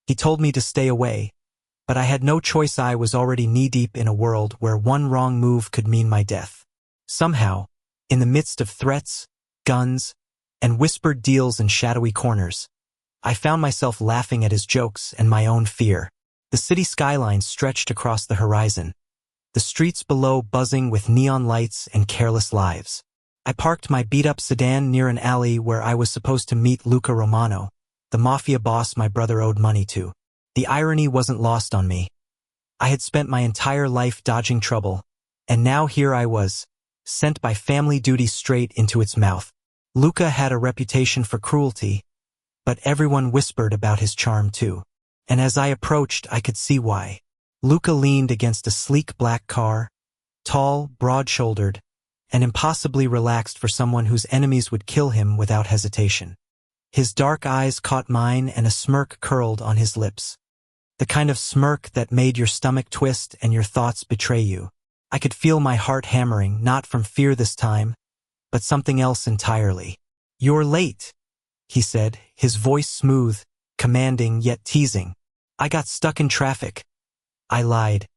He told me to stay away, but I had no choice. I was already knee-deep in a world where one wrong move could mean my death. Somehow, in the midst of threats, guns, and whispered deals in shadowy corners, I found myself laughing at his jokes and my own fear. The city skyline stretched across the horizon, the streets below buzzing with neon lights and careless lives. I parked my beat-up sedan near an alley where I was supposed to meet Luca Romano, the Mafia boss my brother owed money to. The irony wasn't lost on me. I had spent my entire life dodging trouble, and now here I was, sent by family duty straight into its mouth. Luca had a reputation for cruelty, but everyone whispered about his charm too. And as I approached, I could see why. Luca leaned against a sleek black car, tall, broad-shouldered, and impossibly relaxed for someone whose enemies would kill him without hesitation. His dark eyes caught mine and a smirk curled on his lips. The kind of smirk that made your stomach twist and your thoughts betray you. I could feel my heart hammering, not from fear this time, but something else entirely. "You're late," he said, his voice smooth, commanding yet teasing. "I got stuck in traffic," I lied,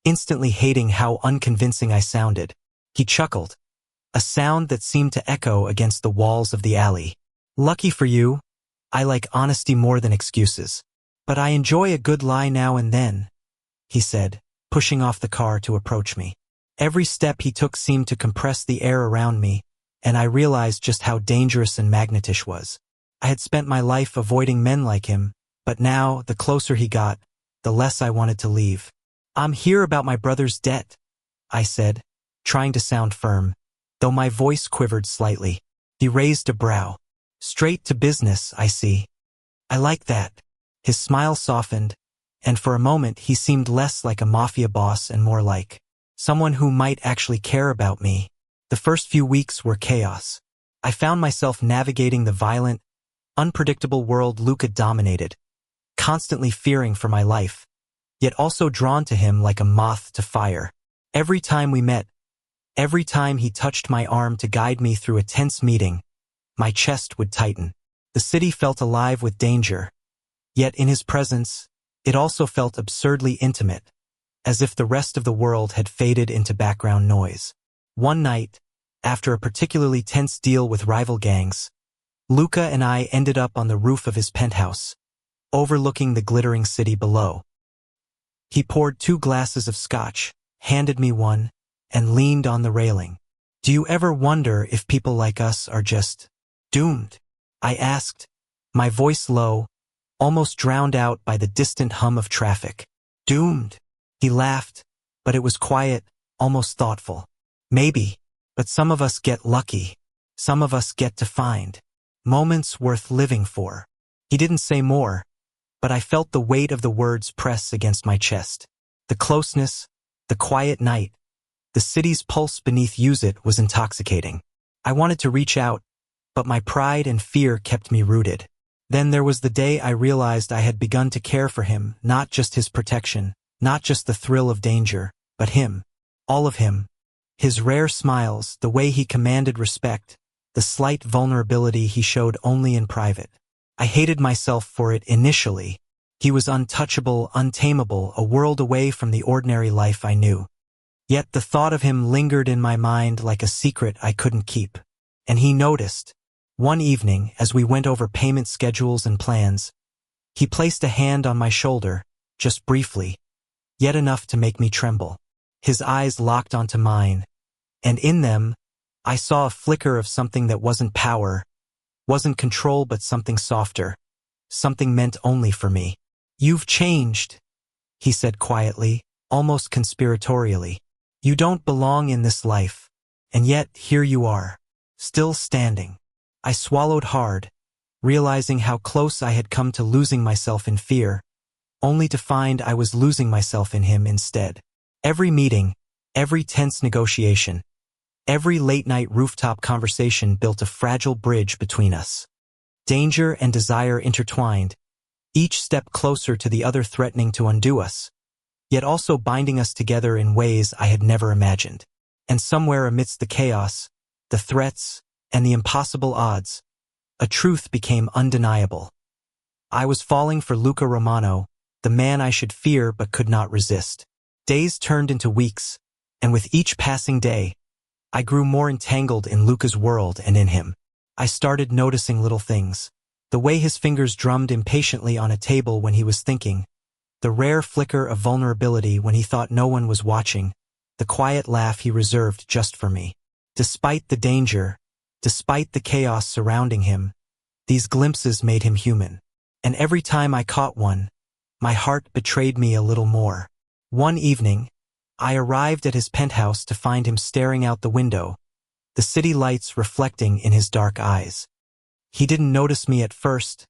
instantly hating how unconvincing I sounded. He chuckled, a sound that seemed to echo against the walls of the alley. "Lucky for you, I like honesty more than excuses. But I enjoy a good lie now and then," he said, pushing off the car to approach me. Every step he took seemed to compress the air around me, and I realized just how dangerous and magnetish was. I had spent my life avoiding men like him, but now, the closer he got, the less I wanted to leave. "I'm here about my brother's debt," I said, trying to sound firm, though my voice quivered slightly. He raised a brow. "Straight to business, I see. I like that." His smile softened, and for a moment he seemed less like a mafia boss and more like someone who might actually care about me. The first few weeks were chaos. I found myself navigating the violent, unpredictable world Luca dominated, constantly fearing for my life, yet also drawn to him like a moth to fire. Every time we met, every time he touched my arm to guide me through a tense meeting, my chest would tighten. The city felt alive with danger, yet in his presence, it also felt absurdly intimate, as if the rest of the world had faded into background noise. One night, after a particularly tense deal with rival gangs, Luca and I ended up on the roof of his penthouse, overlooking the glittering city below. He poured 2 glasses of scotch, handed me one, and leaned on the railing. "Do you ever wonder if people like us are just doomed?" I asked, my voice low, almost drowned out by the distant hum of traffic. "Doomed?" He laughed, but it was quiet, almost thoughtful. "Maybe, but some of us get lucky. Some of us get to find moments worth living for." He didn't say more, but I felt the weight of the words press against my chest. The closeness, the quiet night, the city's pulse beneath it was intoxicating. I wanted to reach out, but my pride and fear kept me rooted. Then there was the day I realized I had begun to care for him, not just his protection, not just the thrill of danger, but him. All of him. His rare smiles, the way he commanded respect, the slight vulnerability he showed only in private. I hated myself for it initially. He was untouchable, untamable, a world away from the ordinary life I knew. Yet the thought of him lingered in my mind like a secret I couldn't keep. And he noticed. One evening, as we went over payment schedules and plans, he placed a hand on my shoulder, just briefly, yet enough to make me tremble. His eyes locked onto mine, and in them, I saw a flicker of something that wasn't power, wasn't control, but something softer, something meant only for me. "You've changed," he said quietly, almost conspiratorially. "You don't belong in this life, and yet here you are, still standing." I swallowed hard, realizing how close I had come to losing myself in fear, only to find I was losing myself in him instead. Every meeting, every tense negotiation, every late-night rooftop conversation built a fragile bridge between us. Danger and desire intertwined, each step closer to the other threatening to undo us, yet also binding us together in ways I had never imagined. And somewhere amidst the chaos, the threats, and the impossible odds, a truth became undeniable. I was falling for Luca Romano, the man I should fear but could not resist. Days turned into weeks, and with each passing day, I grew more entangled in Luca's world and in him. I started noticing little things. The way his fingers drummed impatiently on a table when he was thinking, the rare flicker of vulnerability when he thought no one was watching, the quiet laugh he reserved just for me. Despite the danger, despite the chaos surrounding him, these glimpses made him human. And every time I caught one, my heart betrayed me a little more. One evening, I arrived at his penthouse to find him staring out the window, the city lights reflecting in his dark eyes. He didn't notice me at first,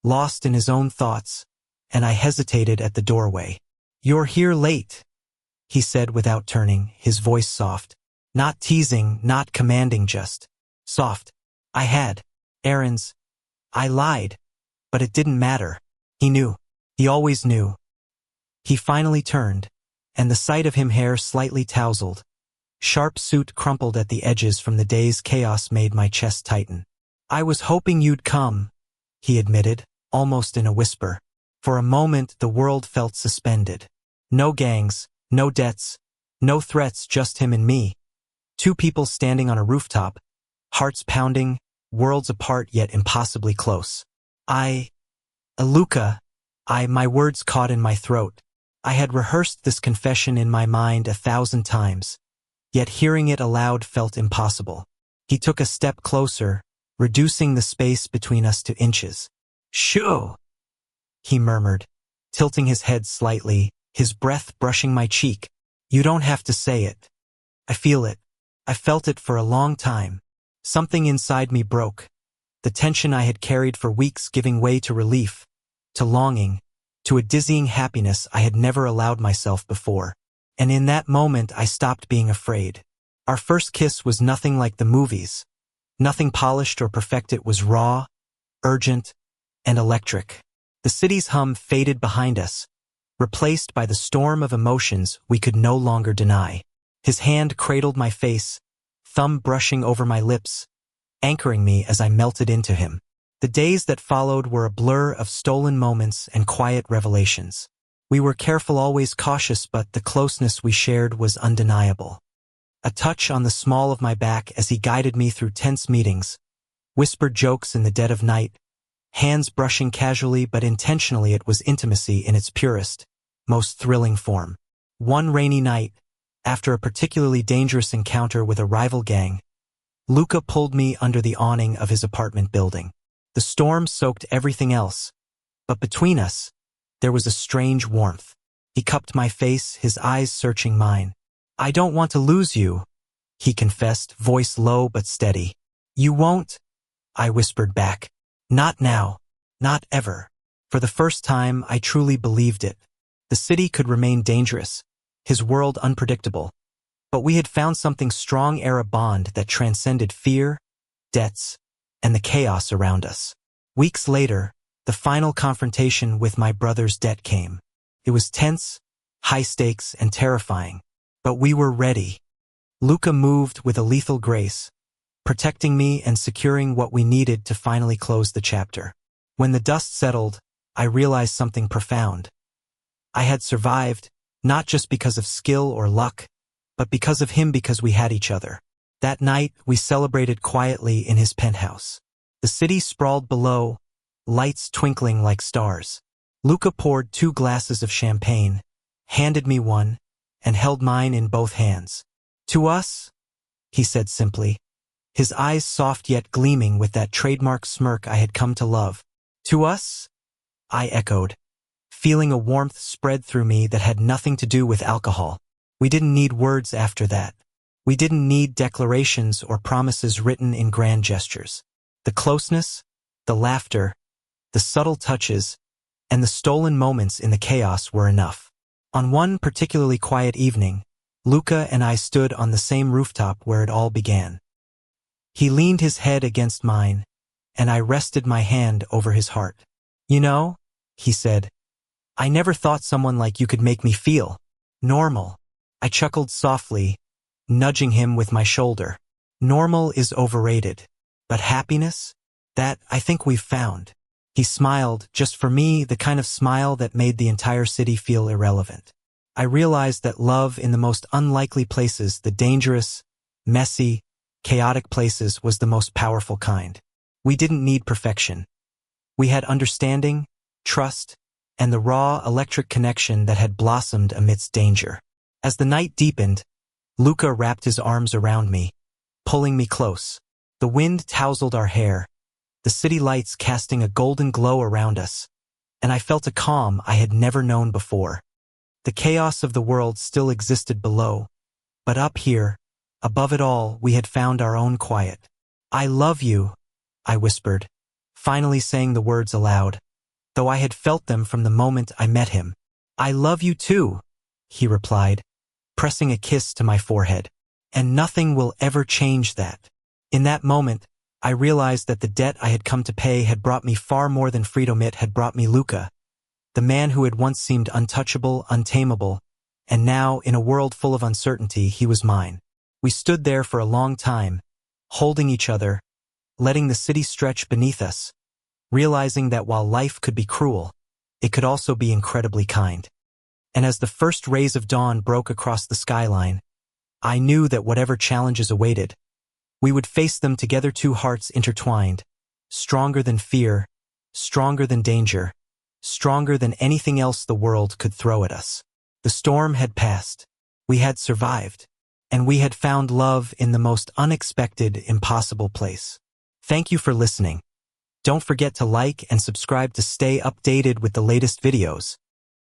lost in his own thoughts, and I hesitated at the doorway. "You're here late," he said without turning, his voice soft. Not teasing, not commanding, just soft. I had errands. I lied, but it didn't matter. He knew. He always knew. He finally turned, and the sight of him, hair slightly tousled, sharp suit crumpled at the edges from the day's chaos, made my chest tighten. "I was hoping you'd come," he admitted, almost in a whisper. For a moment the world felt suspended. No gangs, no debts, no threats, just him and me. Two people standing on a rooftop, hearts pounding, worlds apart yet impossibly close. Luca, my words caught in my throat. I had rehearsed this confession in my mind 1,000 times, yet hearing it aloud felt impossible. He took a step closer, reducing the space between us to inches. "Shoo!" he murmured, tilting his head slightly, his breath brushing my cheek. "You don't have to say it. I feel it. I felt it for a long time." Something inside me broke, the tension I had carried for weeks giving way to relief, to longing, to a dizzying happiness I had never allowed myself before. And in that moment I stopped being afraid. Our first kiss was nothing like the movies. Nothing polished or perfect. It was raw, urgent, and electric. The city's hum faded behind us, replaced by the storm of emotions we could no longer deny. His hand cradled my face, thumb brushing over my lips, anchoring me as I melted into him. The days that followed were a blur of stolen moments and quiet revelations. We were careful, always cautious, but the closeness we shared was undeniable. A touch on the small of my back as he guided me through tense meetings, whispered jokes in the dead of night, hands brushing casually but intentionally. It was intimacy in its purest, most thrilling form. One rainy night, after a particularly dangerous encounter with a rival gang, Luca pulled me under the awning of his apartment building. The storm soaked everything else, but between us, there was a strange warmth. He cupped my face, his eyes searching mine. "I don't want to lose you," he confessed, voice low but steady. "You won't," I whispered back. "Not now. Not ever." For the first time, I truly believed it. The city could remain dangerous, his world unpredictable, but we had found something strong, a bond that transcended fear, debts, and the chaos around us. Weeks later, the final confrontation with my brother's debt came. It was tense, high stakes, and terrifying, but we were ready. Luca moved with a lethal grace, protecting me and securing what we needed to finally close the chapter. When the dust settled, I realized something profound. I had survived, not just because of skill or luck, but because of him, because we had each other. That night, we celebrated quietly in his penthouse. The city sprawled below, lights twinkling like stars. Luca poured 2 glasses of champagne, handed me one, and held mine in both hands. "To us," he said simply, his eyes soft yet gleaming with that trademark smirk I had come to love. "To us?" I echoed, feeling a warmth spread through me that had nothing to do with alcohol. We didn't need words after that. We didn't need declarations or promises written in grand gestures. The closeness, the laughter, the subtle touches, and the stolen moments in the chaos were enough. On one particularly quiet evening, Luca and I stood on the same rooftop where it all began. He leaned his head against mine, and I rested my hand over his heart. "You know," he said, "I never thought someone like you could make me feel normal." I chuckled softly, nudging him with my shoulder. "Normal is overrated, but happiness? That I think we've found." He smiled, just for me, the kind of smile that made the entire city feel irrelevant. I realized that love in the most unlikely places, the dangerous, messy, chaotic places, was the most powerful kind. We didn't need perfection. We had understanding, trust, and the raw electric connection that had blossomed amidst danger. As the night deepened, Luca wrapped his arms around me, pulling me close. The wind tousled our hair, the city lights casting a golden glow around us, and I felt a calm I had never known before. The chaos of the world still existed below, but up here, above it all, we had found our own quiet. "I love you," I whispered, finally saying the words aloud, though I had felt them from the moment I met him. "I love you too," he replied, pressing a kiss to my forehead. "And nothing will ever change that." In that moment, I realized that the debt I had come to pay had brought me far more than freedom. It had brought me Luca, the man who had once seemed untouchable, untamable, and now, in a world full of uncertainty, he was mine. We stood there for a long time, holding each other, letting the city stretch beneath us, realizing that while life could be cruel, it could also be incredibly kind. And as the first rays of dawn broke across the skyline, I knew that whatever challenges awaited, we would face them together, two hearts intertwined, stronger than fear, stronger than danger, stronger than anything else the world could throw at us. The storm had passed. We had survived. And we had found love in the most unexpected, impossible place. Thank you for listening. Don't forget to like and subscribe to stay updated with the latest videos.